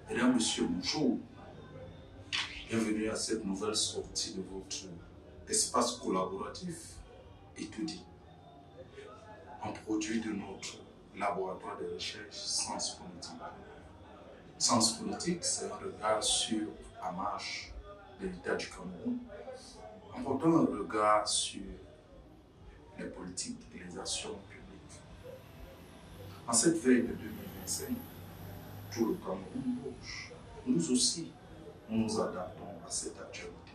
Mesdames, Messieurs, bonjour. Bienvenue à cette nouvelle sortie de votre espace collaboratif étudié, un produit de notre laboratoire de recherche Sens Politique. Sens Politique, c'est un regard sur la marche de l'État du Cameroun, en portant un regard sur les politiques et les actions publiques. En cette veille de 2025, tout le Cameroun bouge. Nous aussi, nous nous adaptons à cette actualité.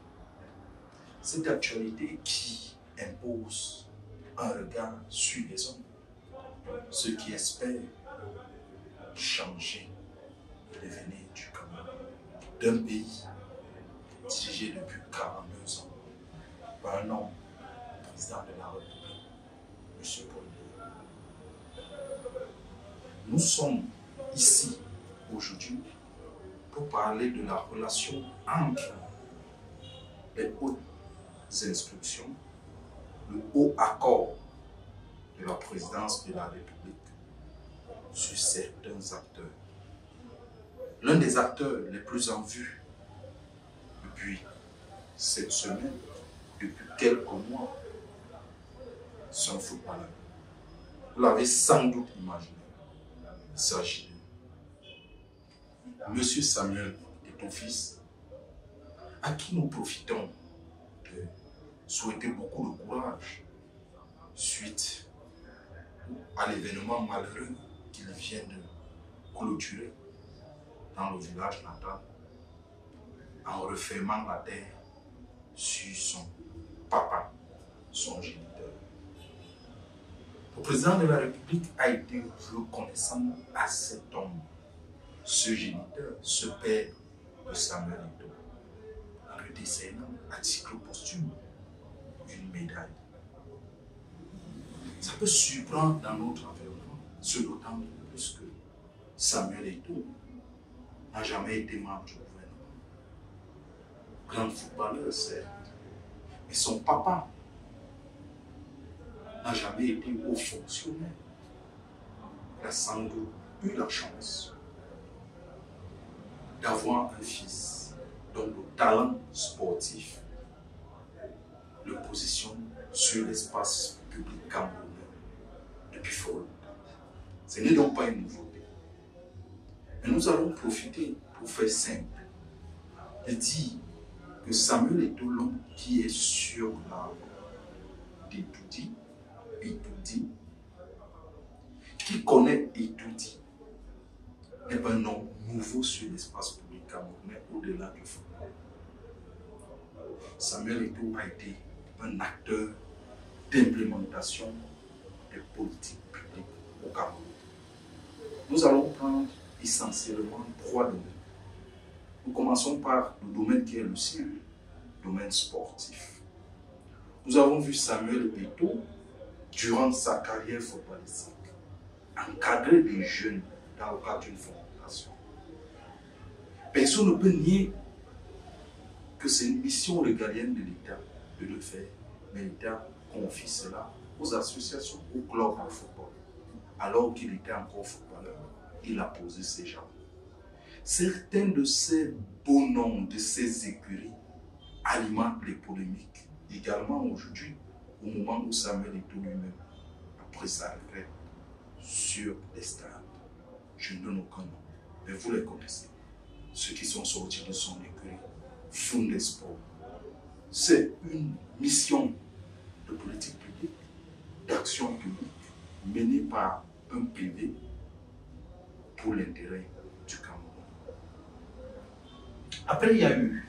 Cette actualité qui impose un regard sur les hommes, ceux qui espèrent changer le devenir du Cameroun, d'un pays dirigé depuis 42 ans par un homme, président de la République, M. Paul Biya. Nous sommes ici aujourd'hui pour parler de la relation entre les hautes instructions, le haut accord de la présidence de la République sur certains acteurs. L'un des acteurs les plus en vue depuis cette semaine, depuis quelques mois, c'est un footballeur. Vous l'avez sans doute imaginé. Il s'agit de Monsieur Samuel Eto'o-Fils, à qui nous profitons de souhaiter beaucoup de courage suite à l'événement malheureux qu'il vient de clôturer dans le village natal en refermant la terre sur son papa, son géniteur. Le président de la République a été reconnaissant à cet homme, ce géniteur, ce père de Samuel Eto'o, en lui décernant à titre posthume une médaille. Ça peut surprendre dans notre environnement, ce d'autant plus que Samuel Eto'o n'a jamais été membre du gouvernement. Grand footballeur, certes, mais son papa n'a jamais été haut fonctionnaire. Il a sans doute eu la chance d'avoir un fils dont le talent sportif le positionne sur l'espace public camerounais depuis fort longtemps. Ce n'est donc pas une nouveauté. Mais nous allons profiter, pour faire simple, de dire que Samuel Eto'o, l'homme qui est sur l'arbre d'Etoudi, qui connaît Etoudi, n'est pas un homme nouveau sur l'espace public camerounais au-delà du football. Samuel Eto'o a été un acteur d'implémentation des politiques publiques au Cameroun. Nous allons prendre essentiellement 3 domaines. Nous commençons par le domaine qui est le sien, le domaine sportif. Nous avons vu Samuel Eto'o, durant sa carrière footballistique, encadrer des jeunes dans le cadre d'une formation. Personne ne peut nier que c'est une mission régalienne de l'État de le faire, mais l'État confie cela aux associations, aux clubs de football. Alors qu'il était encore footballeur, il a posé ses jambes. Certains de ces beaux noms, de ces écuries, alimentent les polémiques. Également aujourd'hui, au moment où Samuel Eto'o lui-même a pris sa retraite sur les stades. Je ne donne aucun nom, mais vous les connaissez. Ceux qui sont sortis de son écurie, Foundé Sport. C'est une mission de politique publique, d'action publique, menée par un privé pour l'intérêt du Cameroun. Après, il y a eu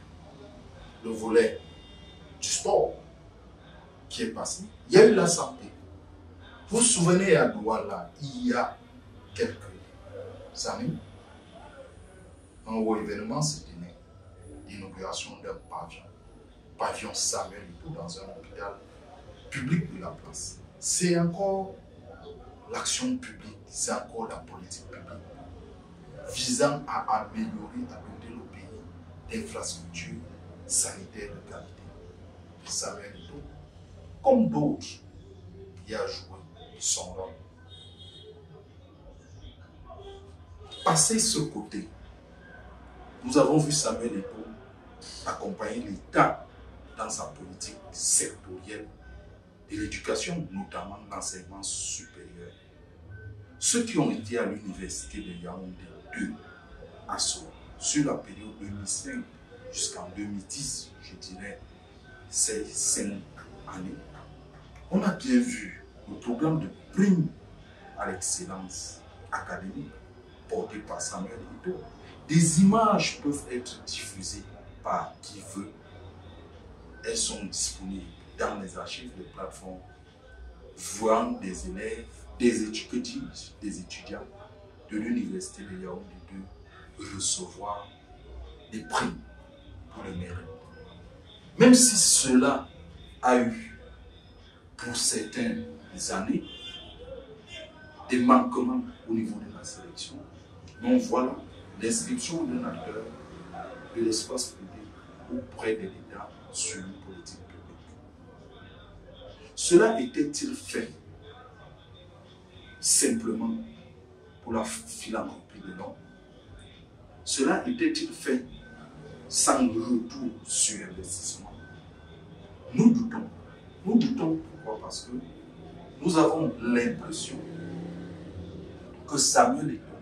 le volet du sport qui est passé. Il y a eu la santé. Vous vous souvenez à Douala, il y a quelques années, un haut événement s'est tenu, l'inauguration d'un pavillon Samuel Eto'o dans un hôpital public de la place. C'est encore l'action publique, c'est encore la politique publique visant à améliorer, à doter le pays d'infrastructures sanitaires de qualité. Samuel Eto'o, comme d'autres, y a joué son rôle. Passer ce côté, Nous avons vu Samuel Eto'o accompagner l'État dans sa politique sectorielle de l'éducation, notamment l'enseignement supérieur. Ceux qui ont été à l'université de Yaoundé 2 à Sora, sur la période 2005 jusqu'en 2010, je dirais, ces 5 années, on a bien vu le programme de prime à l'excellence académique porté par Samuel Eto'o. Des images peuvent être diffusées par qui veut. Elles sont disponibles dans les archives de plateformes, voyant des élèves, des étudiants de l'université de Yaoundé 2 recevoir des primes pour le mérite. Même si cela a eu pour certaines années des manquements au niveau de la sélection, donc voilà l'inscription d'un acteur de l'espace public auprès de l'État sur une politique publique. Cela était-il fait simplement pour la philanthropie de l'homme? Cela était-il fait sans retour sur investissement? Nous doutons. Nous doutons pourquoi? Parce que nous avons l'impression que Samuel Eto'o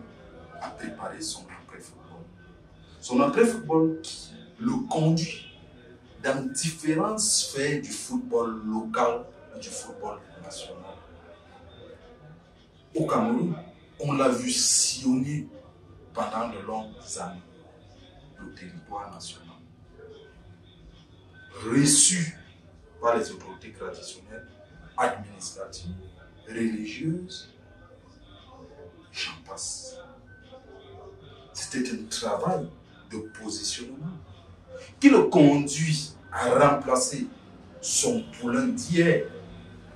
a préparé son après-football. Son après-football qui le conduit dans différentes sphères du football local et du football national. Au Cameroun, on l'a vu sillonner pendant de longues années le territoire national, reçu par les autorités traditionnelles, administratives, religieuses, j'en passe. C'était un travail de positionnement qui le conduit à remplacer son poulain d'hier,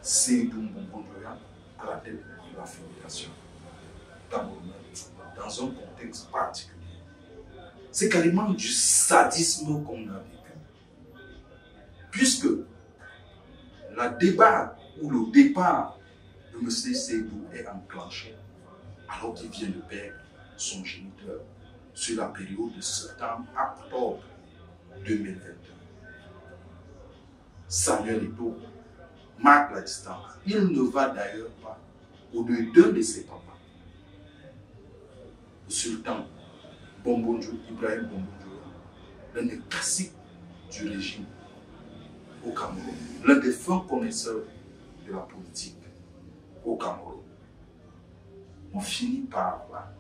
Seydou Mbongoya, à la tête de la fédération camerounaise, dans un contexte particulier. C'est carrément du sadisme qu'on a vécu. Puisque le départ de M. Seydou est enclenché alors qu'il vient de perdre son géniteur sur la période de septembre à octobre 2021. Samuel Eto'o marque la distance. Il ne va d'ailleurs pas au-delà de ses papas. Le sultan Bombonjo, Ibrahim Bombonjo, l'un des classiques du régime au Cameroun, l'un des fins connaisseurs de la politique au Cameroun. On finit par là.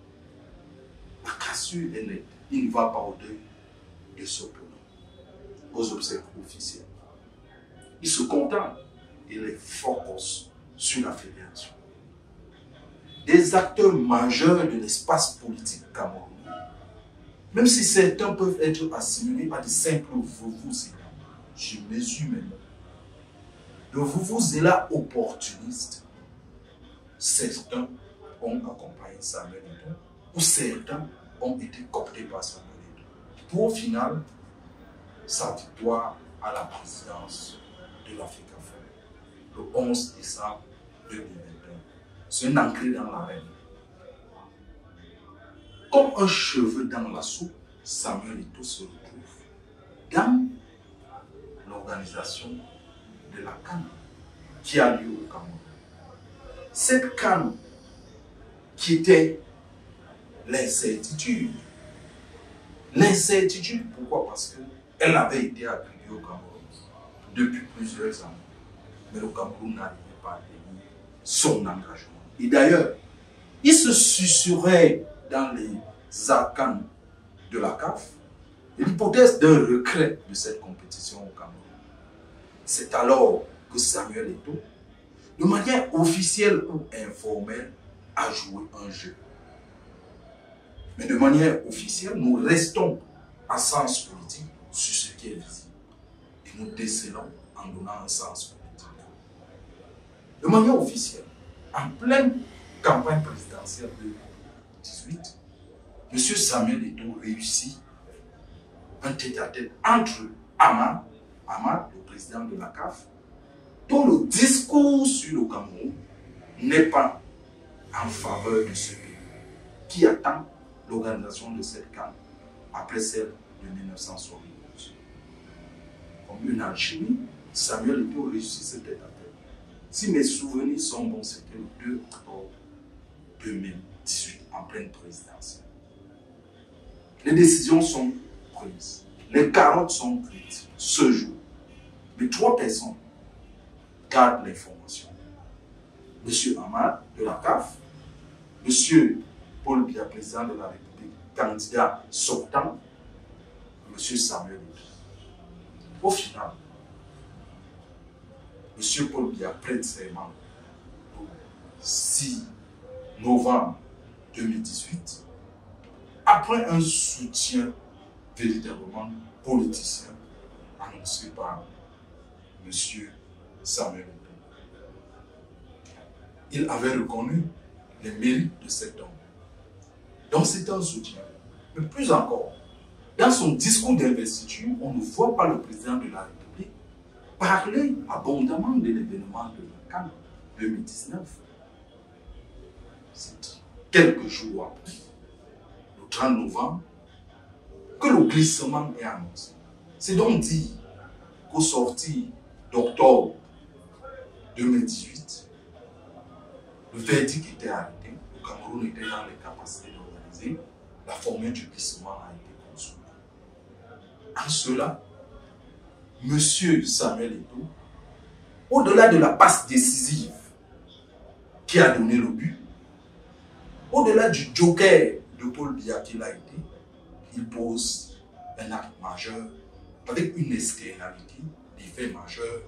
La cassure est nette. Il ne va pas au-delà de ce plan aux obsèques officielles. Il se contente et les focus sur la fédération. Des acteurs majeurs de l'espace politique camerounais, même si certains peuvent être assimilés à des simples vouvuzela, je mesure même, de vouvuzela opportunistes, certains ont accompagné Samuel Eto'o, ou certains ont été cooptés par Samuel Eto'o, pour au final sa victoire à la présidence de l'Afrique le 11 décembre 2021. C'est un ancré dans l'arène. Comme un cheveu dans la soupe, Samuel Eto'o se retrouve dans l'organisation de la CAN qui a lieu au Cameroun. Cette CAN qui était l'incertitude. L'incertitude, pourquoi? Parce qu'elle avait été attribuée au Cameroun depuis plusieurs années. Mais le Cameroun n'arrivait pas à tenir son engagement. Et d'ailleurs, il se susurrait dans les arcanes de la CAF l'hypothèse d'un retrait de cette compétition au Cameroun. C'est alors que Samuel Eto'o, de manière officielle ou informelle, a joué un jeu. Mais de manière officielle, nous restons en sens politique sur ce qui est visible. Et nous décelons en donnant un sens politique. De manière officielle, en pleine campagne présidentielle de 2018, M. Samuel Eto'o réussit un tête-à-tête entre Hamad, le président de la CAF, dont le discours sur le Cameroun n'est pas en faveur de ce pays, qui attend l'organisation de cette CAN après celle de 1972. Comme une alchimie, Samuel Eto'o réussit cette tête à tête. Si mes souvenirs sont bons, c'était le 2 octobre 2018, en pleine présidentielle. Les décisions sont prises. Les carottes sont cuites ce jour. Mais 3 personnes gardent l'information. Monsieur Hamad de la CAF, Monsieur Paul Biya, président de la République, candidat sortant, Monsieur Samuel Eto'o. Au final, Monsieur Paul Biya prête serment le 6 novembre 2018, après un soutien véritablement politicien annoncé par M. Samuel Eto'o. Il avait reconnu les mérites de cet homme. Donc c'est un soutien. Mais plus encore, dans son discours d'investiture, on ne voit pas le président de la République parler abondamment de l'événement de la CAN 2019. C'est quelques jours après, le 30 novembre, que le glissement est annoncé. C'est donc dire qu'au sortir d'octobre 2018, le verdict était arrêté, le Cameroun était dans les capacités d'organiser, la formule du glissement a été construite. En cela, M. Samuel Eto'o, au-delà de la passe décisive qui a donné le but, au-delà du joker de Paul Biya qu'il a été, il pose un acte majeur avec une externalité, l'effet majeur.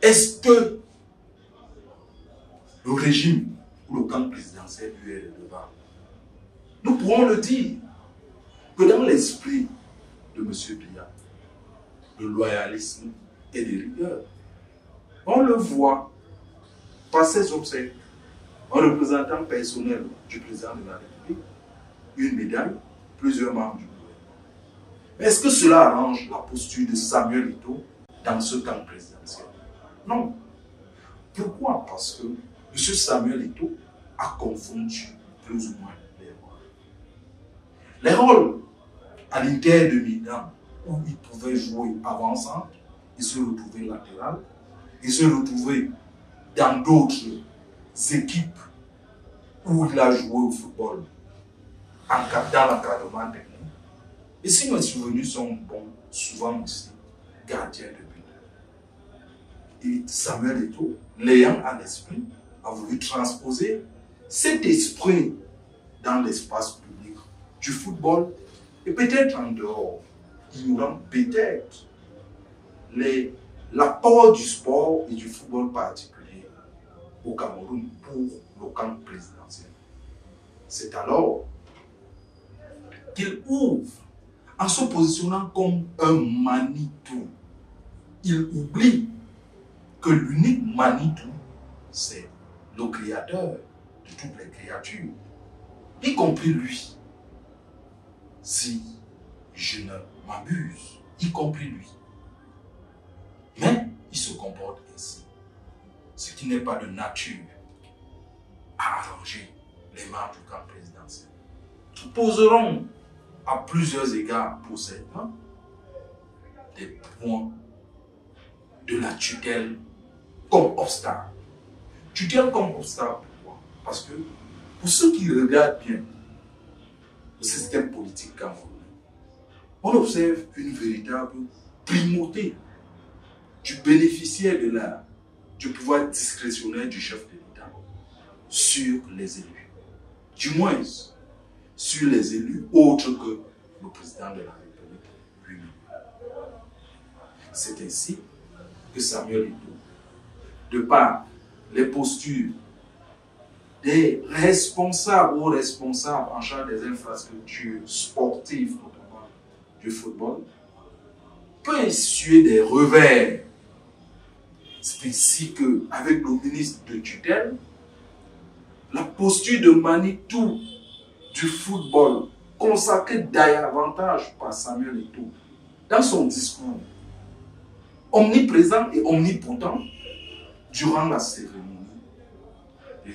Est-ce que le régime ou le camp présidentiel lui est redevable? Nous pourrons le dire que dans l'esprit de M. Biya, de loyalisme et de rigueur, on le voit par ses obsèques, un représentant personnel du président de la République, une médaille, plusieurs membres du gouvernement. Mais est-ce que cela arrange la posture de Samuel Eto'o dans ce camp présidentiel? Non. Pourquoi? Parce que M. Samuel Eto'o a confondu plus ou moins les rôles. Les rôles à l'intérieur de Milan, où il pouvait jouer avant-centre, il se retrouvait latéral, il se retrouvait dans d'autres équipes où il a joué au football dans l'encadrement technique. Et si mes souvenirs sont bons, souvent aussi gardien de but. Et Samuel Eto'o, l'ayant à l'esprit, a voulu transposer cet esprit dans l'espace public du football et peut-être en dehors, ignorant peut-être l'apport du sport et du football particulier au Cameroun pour le camp présidentiel. C'est alors qu'il ouvre en se positionnant comme un Manitou. Il oublie que l'unique Manitou, c'est le créateur de toutes les créatures, y compris lui. Si je ne m'abuse, y compris lui. Mais il se comporte ainsi, ce qui n'est pas de nature à arranger les membres du camp présidentiel, qui poseront à plusieurs égards pour certains des points de la tutelle comme obstacle. Tutelle comme obstacle, pourquoi? Parce que pour ceux qui regardent bien le système politique camerounais, on observe une véritable primauté du bénéficiaire du pouvoir discrétionnaire du chef de l'État sur les élus. Du moins, sur les élus autres que le président de la République lui-même. C'est ainsi que Samuel Eto'o, de par les postures des responsables ou responsables en charge des infrastructures sportives, notamment du football, peut essuyer des revers. C'est ainsi qu'avec le ministre de tutelle, la posture de Manitou du football, consacrée davantage par Samuel Eto'o, dans son discours omniprésent et omnipotent durant la cérémonie de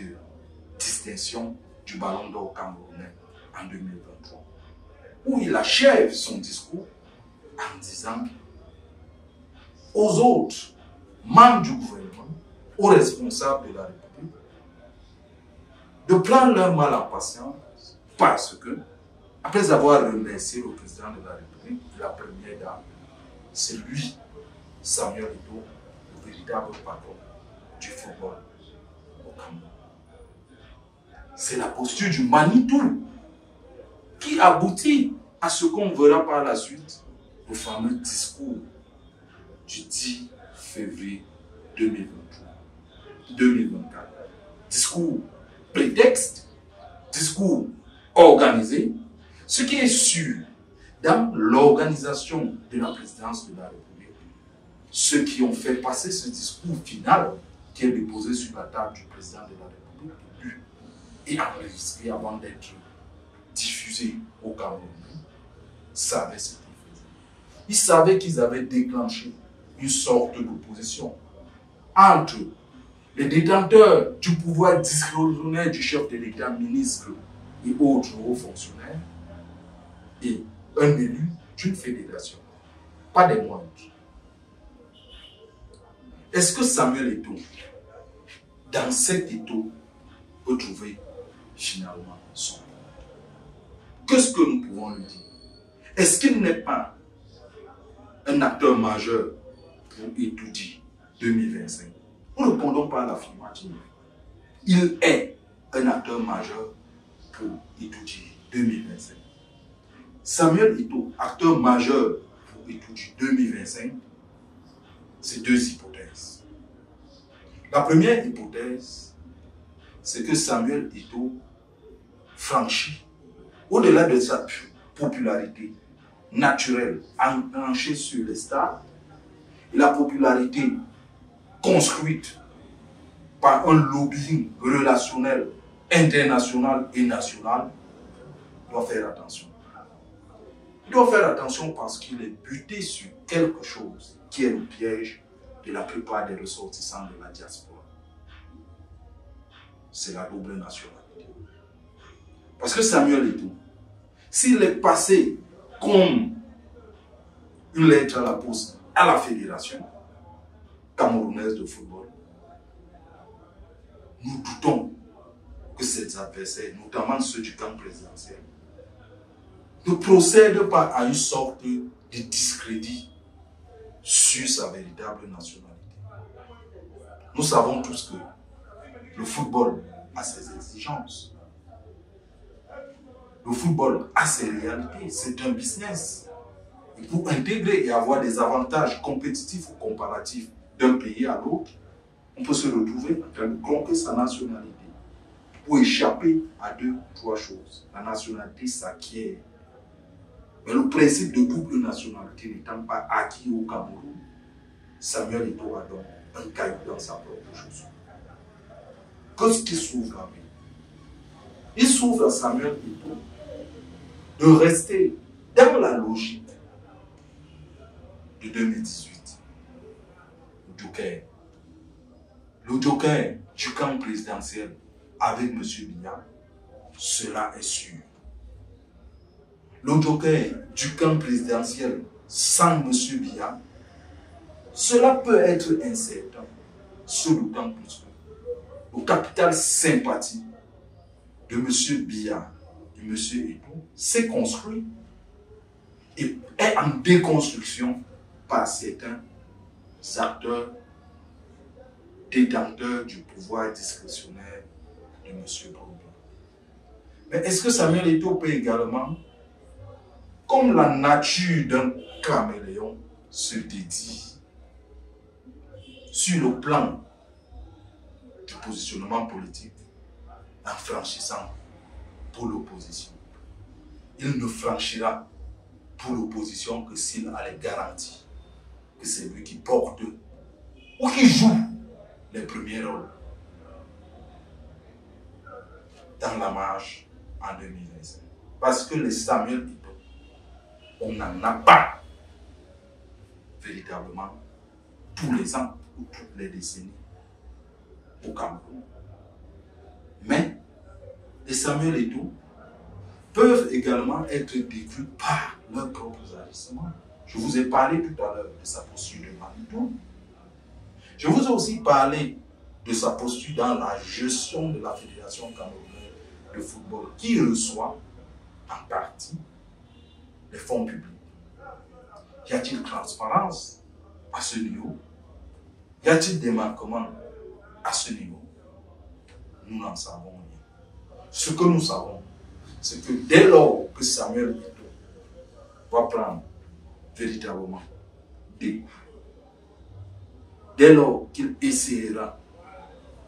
distinction du Ballon d'Or camerounais en 2023, où il achève son discours en disant aux autres membres du gouvernement, aux responsables de la République, de prendre leur mal en patience parce que, après avoir remercié le président de la République, la première dame, c'est lui, Samuel Eto'o, le véritable patron du football au Cameroun. C'est la posture du Manitou qui aboutit à ce qu'on verra par la suite, le fameux discours du 10 février 2024. Discours prétexte, discours organisé. Ce qui est sûr, dans l'organisation de la présidence de la République, ceux qui ont fait passer ce discours final qui est déposé sur la table du président de la République, lu et enregistré avant d'être diffusé au Cameroun, savaient ce qu'ils faisaient. Ils savaient qu'ils avaient déclenché une sorte d'opposition entre les détenteurs du pouvoir discrétionnaire du chef de l'État, ministre et autres hauts fonctionnaires, et un élu d'une fédération, pas des moindres. Est-ce que Samuel Eto'o, dans cet Eto'o, peut trouver finalement son compte? Qu'est-ce que nous pouvons lui dire? Est-ce qu'il n'est pas un acteur majeur pour Eto'o 2025? Nous ne répondons pas à l'affirmative. Il est un acteur majeur pour Eto'o 2025. Samuel Eto'o, acteur majeur pour Eto'o 2025, c'est deux hypothèses. La première hypothèse, c'est que Samuel Eto'o franchit, au-delà de sa popularité naturelle, enclenchée sur les stades, et la popularité construite par un lobbying relationnel international et national, doit faire attention. Il doit faire attention parce qu'il est buté sur quelque chose qui est le piège de la plupart des ressortissants de la diaspora. C'est la double nationalité. Parce que Samuel Eto'o, s'il est passé comme une lettre à la poste à la fédération camerounaise de football, nous doutons que ses adversaires, notamment ceux du camp présidentiel, ne procèdent pas à une sorte de discrédit sur sa véritable nationalité. Nous savons tous que le football a ses exigences. Le football a ses réalités. C'est un business. Et pour intégrer et avoir des avantages compétitifs ou comparatifs d'un pays à l'autre, on peut se retrouver en train de tronquer sa nationalité pour échapper à deux ou trois choses. La nationalité s'acquiert. Mais le principe de double nationalité n'étant pas acquis au Cameroun, Samuel Eto'o a donc un caillou dans sa propre chaussure. Qu'est-ce qui s'ouvre à lui? Il s'ouvre à Samuel Eto'o de rester dans la logique de 2018. Le joker du camp présidentiel avec M. Biya, cela est sûr. Le joker du camp présidentiel sans M. Biya, cela peut être incertain, ce d'autant plus que le capital sympathie de M. Biya et M. Eto'o s'est construit et est en déconstruction par certains acteurs détenteurs du pouvoir discrétionnaire de M. Brown. Mais est-ce que Samuel Eto'o peut également, comme la nature d'un caméléon, se dédie sur le plan du positionnement politique en franchissant pour l'opposition? Il ne franchira pour l'opposition que s'il a les garanties que c'est lui qui porte ou qui joue les premiers rôles dans la marche en 2025. Parce que les Samuel Eto'o, on n'en a pas véritablement tous les ans ou toutes les décennies au Cameroun. Mais les Samuel Eto'o peuvent également être détruits par leurs propres agissements. Je vous ai parlé tout à l'heure de sa posture de Manitou. Je vous ai aussi parlé de sa posture dans la gestion de la Fédération camerounaise de football qui reçoit en partie les fonds publics. Y a-t-il transparence à ce niveau? Y a-t-il des manquements à ce niveau? Nous n'en savons rien. Ce que nous savons, c'est que dès lors que Samuel Eto'o va prendre véritablement des coups, dès lors qu'il essaiera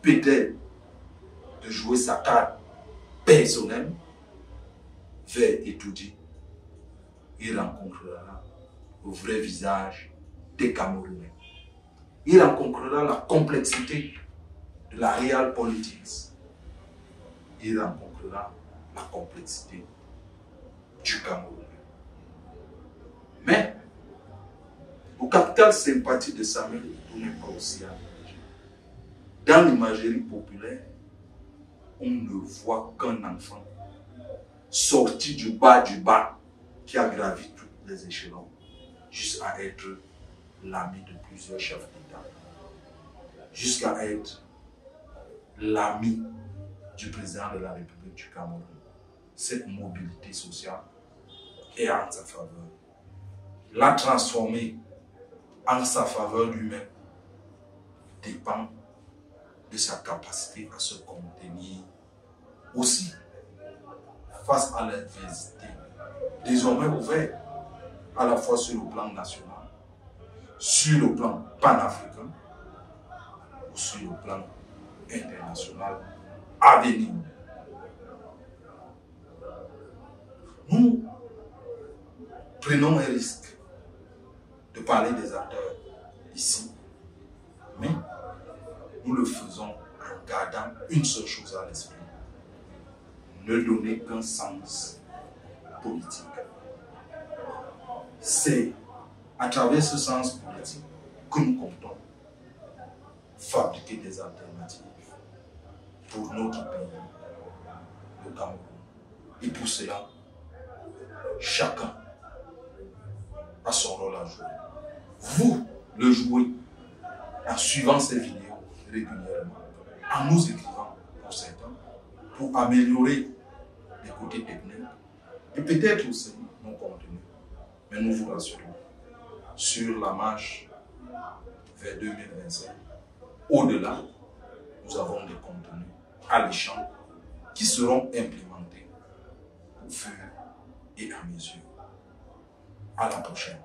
peut-être de jouer sa carte personnelle vers Eto'o, il rencontrera le vrai visage des Camerounais. Il rencontrera la complexité de la real politics. Il rencontrera la complexité du Cameroun. Mais au capital sympathie de Samuel Eto'o n'est pas aussi aménagé. Dans l'imagerie populaire, on ne voit qu'un enfant sorti du bas qui a gravi tous les échelons jusqu'à être l'ami de plusieurs chefs d'État, jusqu'à être l'ami du président de la République du Cameroun. Cette mobilité sociale est en sa faveur. La transformer en sa faveur lui-même dépend de sa capacité à se contenir aussi face à l'adversité, désormais ouverte à la fois sur le plan national, sur le plan panafricain ou sur le plan international à venir. Nous prenons un risque de parler des acteurs ici, mais nous le faisons en gardant une seule chose à l'esprit: ne donner qu'un sens politique. C'est à travers ce sens politique que nous comptons fabriquer des alternatives pour notre pays, le Cameroun. Et pour cela, chacun a son rôle à jouer. Vous le jouez en suivant ces vidéos régulièrement, en nous écrivant pour certains, pour améliorer les côtés techniques et peut-être aussi nos contenus. Mais nous vous rassurons, sur la marche vers 2025, au-delà, nous avons des contenus alléchants qui seront implémentés au fur et à mesure. À la prochaine.